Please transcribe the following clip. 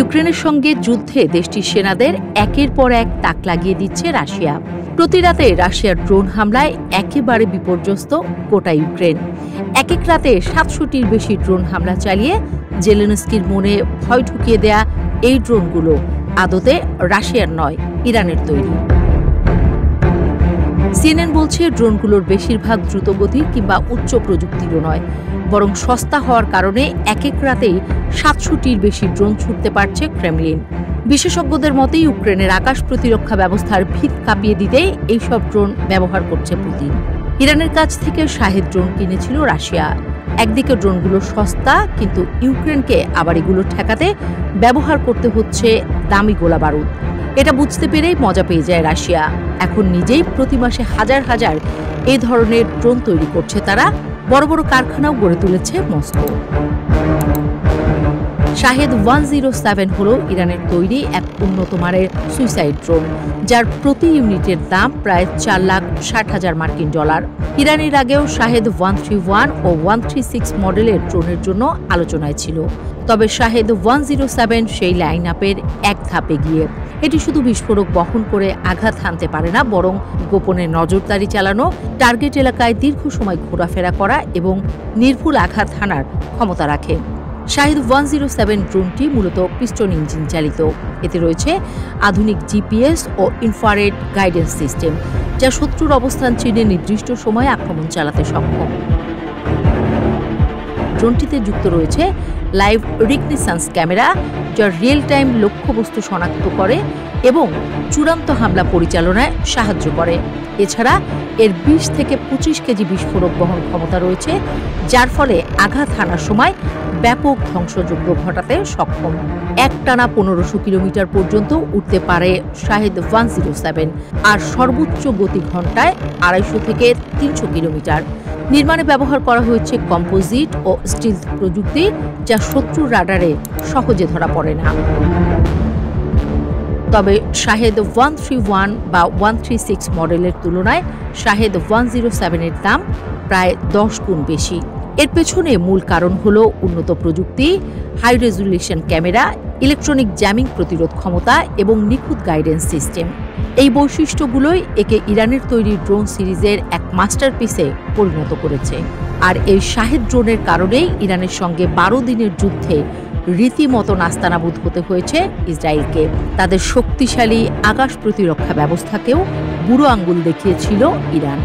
ইউক্রেনের সঙ্গে যুদ্ধে দেশটির সেনাদের একের পর এক তাক লাগিয়ে দিচ্ছে রাশিয়া। প্রতি রাতে রাশিয়ার ড্রোন হামলায় একেবারে বিপর্যস্ত গোটা ইউক্রেন। এক এক রাতে ৭০০টির বেশি ড্রোন হামলা চালিয়ে জেলেনস্কির মনে ভয় ঢুকিয়ে দেয়া এই ড্রোনগুলো আদতে রাশিয়ার নয়, ইরানের তৈরি। সিএনএন বলছে ড্রোনগুলোর বেশিরভাগ দ্রুতগতির কিংবা উচ্চ প্রযুক্তিরও নয়, বরং সস্তা হওয়ার কারণে এক এক রাতেই ৭০০টির বেশি ড্রোন ছুটতে পারছে ক্রেমলিন। বিশেষজ্ঞদের মতে ইউক্রেনের আকাশ প্রতিরক্ষা ব্যবস্থার ভিত কাঁপিয়ে দিতে এইসব ড্রোন ব্যবহার করছে পুতিন। ইরানের কাছ থেকে শাহেদ ড্রোন কিনেছিল রাশিয়া। একদিকে ড্রোনগুলো সস্তা, কিন্তু ইউক্রেনকে আবার এগুলো ঠেকাতে ব্যবহার করতে হচ্ছে দামি গোলা বারুদ। এটা বুঝতে পেরেই মজা পেয়ে যায় রাশিয়া। এখন নিজেই প্রতি মাসে হাজার হাজার এই ধরনের ড্রোন তৈরি করছে তারা। বড় বড় কারখানাও গড়ে তুলেছে মস্কো। শাহেদ 107 হল ইরানের তৈরি এক উন্নত মানের সুইসাইড ড্রোন, যার প্রতি ইউনিটের দাম প্রায় $4,60,000 মার্কিন। ইরানের আগেও শাহেদ 131 ও 136 মডেলের ড্রোনের জন্য আলোচনায় ছিল, তবে শাহেদ 107 সেই লাইন আপের এক ধাপে গিয়ে। এটি শুধু বিস্ফোরক বহন করে আঘাত হানতে পারে না, বরং গোপনে নজরদারি চালানো, টার্গেট এলাকায় দীর্ঘ সময় ঘোরাফেরা করা এবং নির্ভুল আঘাত হানার ক্ষমতা রাখে। শাহেদ 107 ড্রোনটি মূলত পিস্টন ইঞ্জিন চালিত। এতে রয়েছে আধুনিক জিপিএস ও ইনফ্রারেড গাইডেন্স সিস্টেম, যা শত্রুর অবস্থান চিনে নির্দিষ্ট সময়ে আক্রমণ চালাতে সক্ষম। ড্রোনটিতে যুক্ত রয়েছে লাইভ রিকনেসান্স ক্যামেরা, যা রিয়েল টাইম লক্ষ্যবস্তু শনাক্ত করে এবং চূড়ান্ত হামলা পরিচালনায় সাহায্য করে। এছাড়া এর 20 থেকে 25 কেজি বিস্ফোরক বহন ক্ষমতা রয়েছে, যার ফলে আঘাত হানার সময় ব্যাপক ধ্বংসযজ্ঞ ঘটাতে সক্ষম। একটানা 1500 কিলোমিটার পর্যন্ত উঠতে পারে শাহেদ 107, আর সর্বোচ্চ গতি ঘন্টায় 250 থেকে 300 কিলোমিটার। নির্মাণে ব্যবহার করা হয়েছে কম্পোজিট ও স্টিল প্রযুক্তি, যা শত্রুর রাডারে সহজে ধরা পড়ে না। তবে শাহেদ 131 বা 136 মডেলের তুলনায় শাহেদ 107 এর দাম প্রায় 10 গুণ বেশি। এর পেছনে মূল কারণ হল উন্নত প্রযুক্তি, high resolution camera, electronic jamming প্রতিরোধ ক্ষমতা এবং নিখুঁত গাইডেন্স সিস্টেম। এই বৈশিষ্ট্যগুলোই একে ইরানের তৈরি ড্রোন সিরিজের এক মাস্টারপিসে পরিণত করেছে। আর এই শাহেদ ড্রোনের কারণেই ইরানের সঙ্গে 12 দিনের যুদ্ধে রীতিমতো নাস্তানাবুদ হতে হয়েছে ইসরায়েলকে। তাদের শক্তিশালী আকাশ প্রতিরক্ষা ব্যবস্থাকেও বুড়ো আঙ্গুল দেখিয়েছিল ইরান।